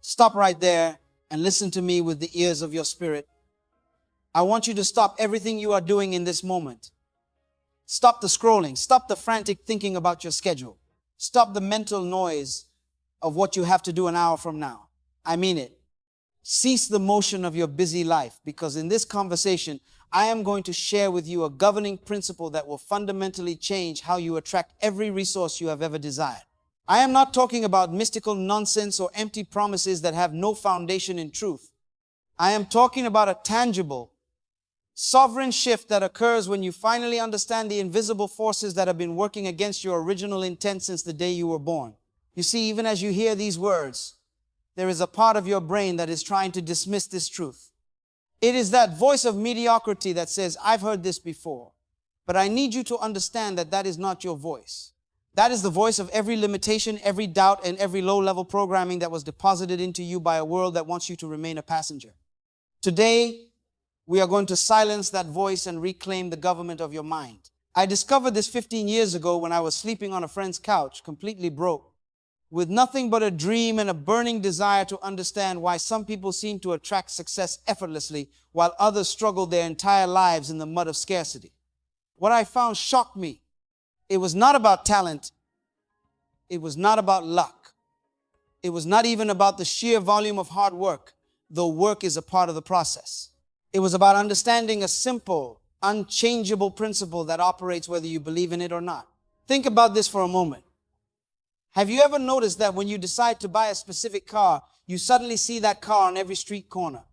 Stop right there and listen to me with the ears of your spirit. I want you to stop everything you are doing in this moment. Stop the scrolling. Stop the frantic thinking about your schedule. Stop the mental noise of what you have to do an hour from now. I mean it. Cease the motion of your busy life, because in this conversation, I am going to share with you a governing principle that will fundamentally change how you attract every resource you have ever desired. I am not talking about mystical nonsense or empty promises that have no foundation in truth. I am talking about a tangible, sovereign shift that occurs when you finally understand the invisible forces that have been working against your original intent since the day you were born. You see, even as you hear these words, there is a part of your brain that is trying to dismiss this truth. It is that voice of mediocrity that says, I've heard this before, but I need you to understand that that is not your voice. That is the voice of every limitation, every doubt, and every low-level programming that was deposited into you by a world that wants you to remain a passenger. Today, we are going to silence that voice and reclaim the government of your mind. I discovered this 15 years ago when I was sleeping on a friend's couch, completely broke, with nothing but a dream and a burning desire to understand why some people seem to attract success effortlessly while others struggle their entire lives in the mud of scarcity. What I found shocked me. It was not about talent. It was not about luck. It was not even about the sheer volume of hard work, though work is a part of the process. It was about understanding a simple, unchangeable principle that operates whether you believe in it or not. Think about this for a moment. Have you ever noticed that when you decide to buy a specific car, you suddenly see that car on every street corner?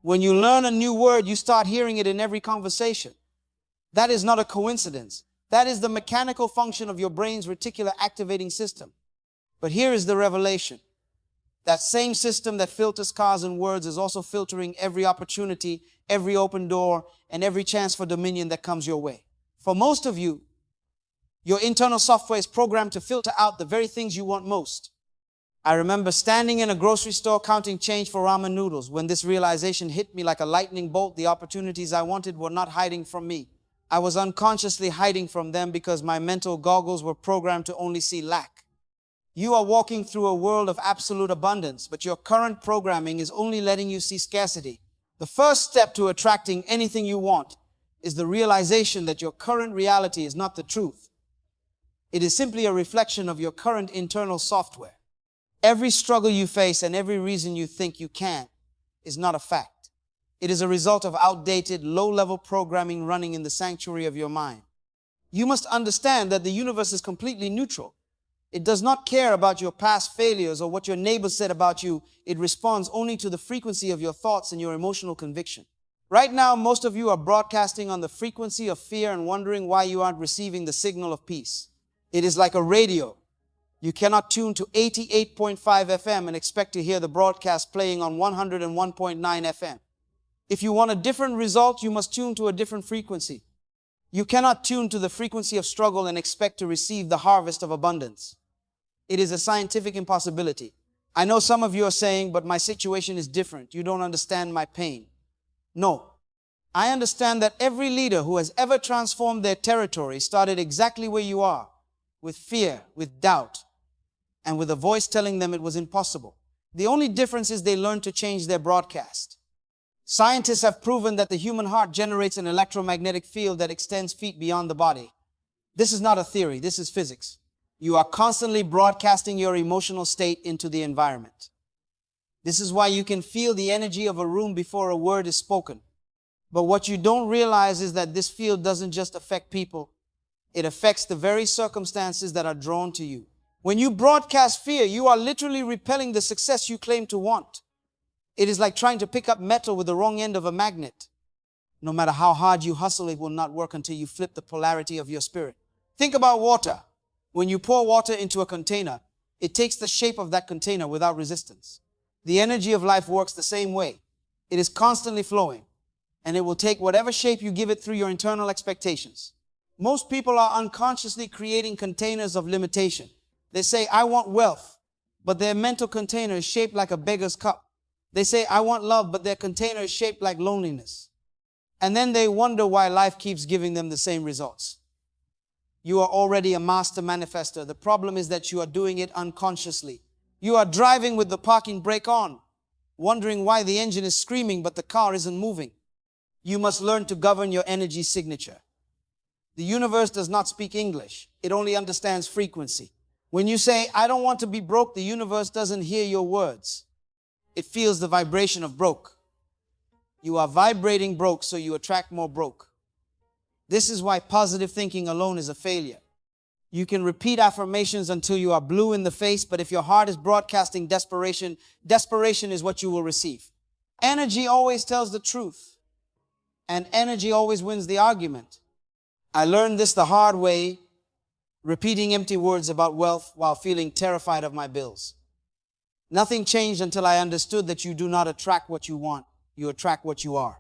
When you learn a new word, you start hearing it in every conversation. That is not a coincidence. That is the mechanical function of your brain's reticular activating system. But here is the revelation. That same system that filters cars and words is also filtering every opportunity, every open door, and every chance for dominion that comes your way. For most of you, your internal software is programmed to filter out the very things you want most. I remember standing in a grocery store counting change for ramen noodles when this realization hit me like a lightning bolt. The opportunities I wanted were not hiding from me. I was unconsciously hiding from them because my mental goggles were programmed to only see lack. You are walking through a world of absolute abundance, but your current programming is only letting you see scarcity. The first step to attracting anything you want is the realization that your current reality is not the truth. It is simply a reflection of your current internal software. Every struggle you face and every reason you think you can is not a fact. It is a result of outdated, low-level programming running in the sanctuary of your mind. You must understand that the universe is completely neutral. It does not care about your past failures or what your neighbors said about you. It responds only to the frequency of your thoughts and your emotional conviction. Right now, most of you are broadcasting on the frequency of fear and wondering why you aren't receiving the signal of peace. It is like a radio. You cannot tune to 88.5 FM and expect to hear the broadcast playing on 101.9 FM. If you want a different result, you must tune to a different frequency. You cannot tune to the frequency of struggle and expect to receive the harvest of abundance. It is a scientific impossibility. I know some of you are saying, but my situation is different. You don't understand my pain. No. I understand that every leader who has ever transformed their territory started exactly where you are, with fear, with doubt, and with a voice telling them it was impossible. The only difference is they learned to change their broadcast. Scientists have proven that the human heart generates an electromagnetic field that extends feet beyond the body. This is not a theory, this is physics. You are constantly broadcasting your emotional state into the environment. This is why you can feel the energy of a room before a word is spoken. But what you don't realize is that this field doesn't just affect people. It affects the very circumstances that are drawn to you. When you broadcast fear, you are literally repelling the success you claim to want. It is like trying to pick up metal with the wrong end of a magnet. No matter how hard you hustle, it will not work until you flip the polarity of your spirit. Think about water. When you pour water into a container, it takes the shape of that container without resistance. The energy of life works the same way. It is constantly flowing, and it will take whatever shape you give it through your internal expectations. Most people are unconsciously creating containers of limitation. They say, I want wealth, but their mental container is shaped like a beggar's cup. They say, I want love, but their container is shaped like loneliness. And then they wonder why life keeps giving them the same results. You are already a master manifester. The problem is that you are doing it unconsciously. You are driving with the parking brake on, wondering why the engine is screaming but the car isn't moving. You must learn to govern your energy signature. The universe does not speak English. It only understands frequency. When you say, I don't want to be broke, the universe doesn't hear your words. It feels the vibration of broke. You are vibrating broke, so you attract more broke. This is why positive thinking alone is a failure. You can repeat affirmations until you are blue in the face, but if your heart is broadcasting desperation, desperation is what you will receive. Energy always tells the truth, and energy always wins the argument. I learned this the hard way, repeating empty words about wealth while feeling terrified of my bills. Nothing changed until I understood that you do not attract what you want, you attract what you are.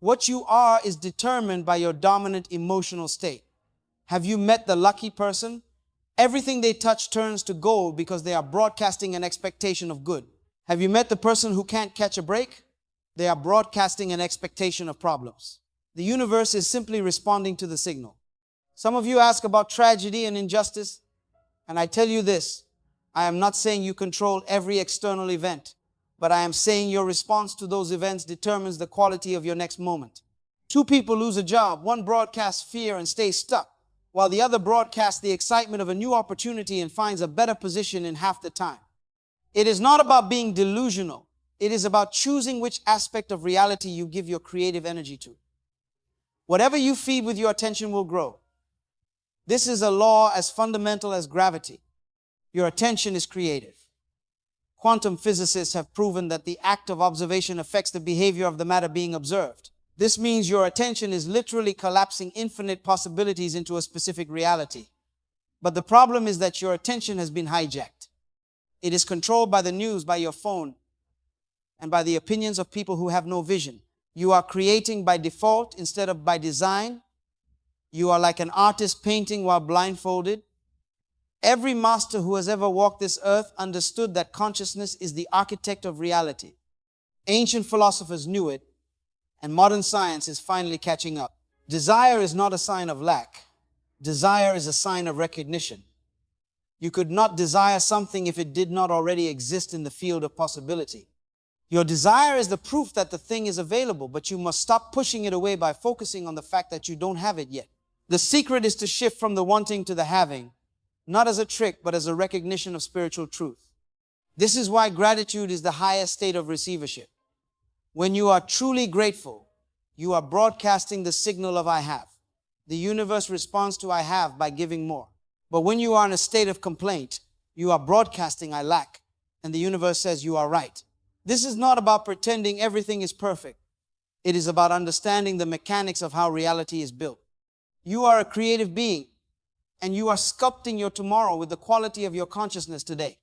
What you are is determined by your dominant emotional state. Have you met the lucky person? Everything they touch turns to gold because they are broadcasting an expectation of good. Have you met the person who can't catch a break? They are broadcasting an expectation of problems. The universe is simply responding to the signal. Some of you ask about tragedy and injustice, and I tell you this, I am not saying you control every external event, but I am saying your response to those events determines the quality of your next moment. Two people lose a job. One broadcasts fear and stays stuck, while the other broadcasts the excitement of a new opportunity and finds a better position in half the time. It is not about being delusional. It is about choosing which aspect of reality you give your creative energy to. Whatever you feed with your attention will grow. This is a law as fundamental as gravity. Your attention is creative. Quantum physicists have proven that the act of observation affects the behavior of the matter being observed. This means your attention is literally collapsing infinite possibilities into a specific reality. But the problem is that your attention has been hijacked. It is controlled by the news, by your phone, and by the opinions of people who have no vision. You are creating by default instead of by design. You are like an artist painting while blindfolded. Every master who has ever walked this earth understood that consciousness is the architect of reality. Ancient philosophers knew it, and modern science is finally catching up. Desire is not a sign of lack. Desire is a sign of recognition. You could not desire something if it did not already exist in the field of possibility. Your desire is the proof that the thing is available, but you must stop pushing it away by focusing on the fact that you don't have it yet. The secret is to shift from the wanting to the having, not as a trick, but as a recognition of spiritual truth. This is why gratitude is the highest state of receivership. When you are truly grateful, you are broadcasting the signal of I have. The universe responds to I have by giving more. But when you are in a state of complaint, you are broadcasting I lack, and the universe says you are right. This is not about pretending everything is perfect. It is about understanding the mechanics of how reality is built. You are a creative being, and you are sculpting your tomorrow with the quality of your consciousness today.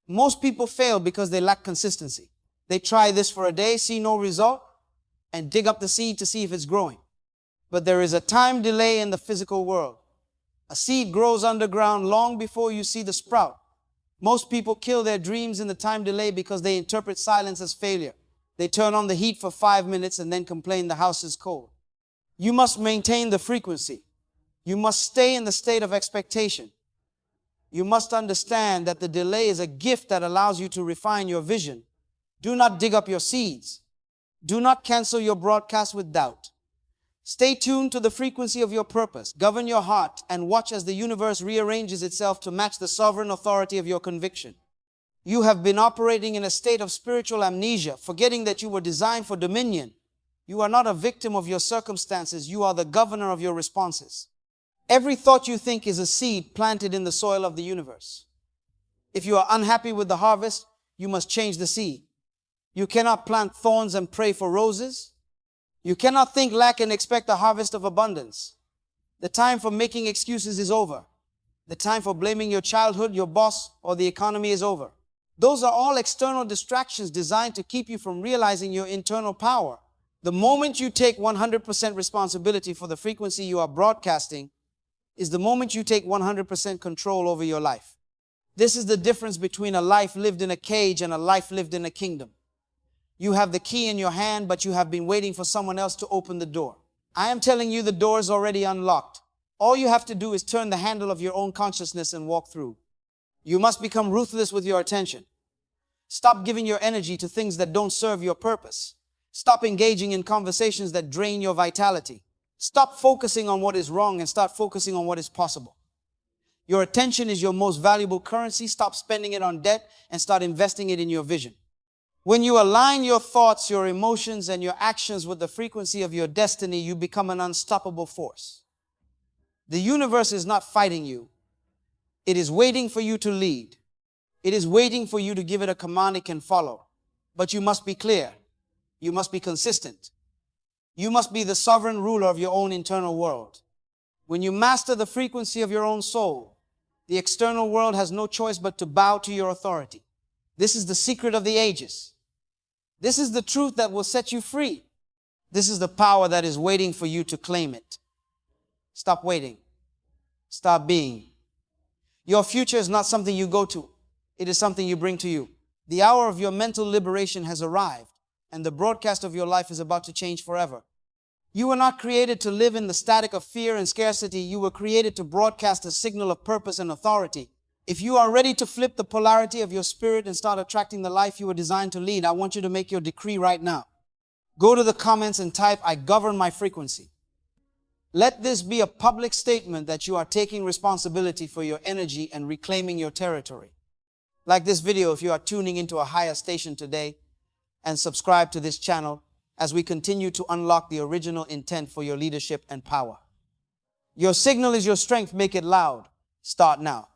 Most people fail because they lack consistency. They try this for a day, see no result, and dig up the seed to see if it's growing. But there is a time delay in the physical world. A seed grows underground long before you see the sprout. Most people kill their dreams in the time delay because they interpret silence as failure. They turn on the heat for 5 minutes and then complain the house is cold. You must maintain the frequency. You must stay in the state of expectation. You must understand that the delay is a gift that allows you to refine your vision. Do not dig up your seeds. Do not cancel your broadcast with doubt. Stay tuned to the frequency of your purpose. Govern your heart and watch as the universe rearranges itself to match the sovereign authority of your conviction. You have been operating in a state of spiritual amnesia, forgetting that you were designed for dominion. You are not a victim of your circumstances. You are the governor of your responses. Every thought you think is a seed planted in the soil of the universe. If you are unhappy with the harvest, you must change the seed. You cannot plant thorns and pray for roses. You cannot think lack and expect a harvest of abundance. The time for making excuses is over. The time for blaming your childhood, your boss, or the economy is over. Those are all external distractions designed to keep you from realizing your internal power. The moment you take 100% responsibility for the frequency you are broadcasting is the moment you take 100% control over your life. This is the difference between a life lived in a cage and a life lived in a kingdom. You have the key in your hand, but you have been waiting for someone else to open the door. I am telling you the door is already unlocked. All you have to do is turn the handle of your own consciousness and walk through. You must become ruthless with your attention. Stop giving your energy to things that don't serve your purpose. Stop engaging in conversations that drain your vitality. Stop focusing on what is wrong and start focusing on what is possible. Your attention is your most valuable currency. Stop spending it on debt and start investing it in your vision. When you align your thoughts, your emotions, and your actions with the frequency of your destiny, you become an unstoppable force. The universe is not fighting you. It is waiting for you to lead. It is waiting for you to give it a command it can follow. But you must be clear. You must be consistent. You must be the sovereign ruler of your own internal world. When you master the frequency of your own soul, the external world has no choice but to bow to your authority. This is the secret of the ages. This is the truth that will set you free. This is the power that is waiting for you to claim it. Stop waiting. Stop being. Your future is not something you go to. It is something you bring to you. The hour of your mental liberation has arrived, and the broadcast of your life is about to change forever. You were not created to live in the static of fear and scarcity. You were created to broadcast a signal of purpose and authority. If you are ready to flip the polarity of your spirit and start attracting the life you were designed to lead, I want you to make your decree right now. Go to the comments and type, "I govern my frequency." Let this be a public statement that you are taking responsibility for your energy and reclaiming your territory. Like this video if you are tuning into a higher station today, and subscribe to this channel as we continue to unlock the original intent for your leadership and power. Your signal is your strength. Make it loud. Start now.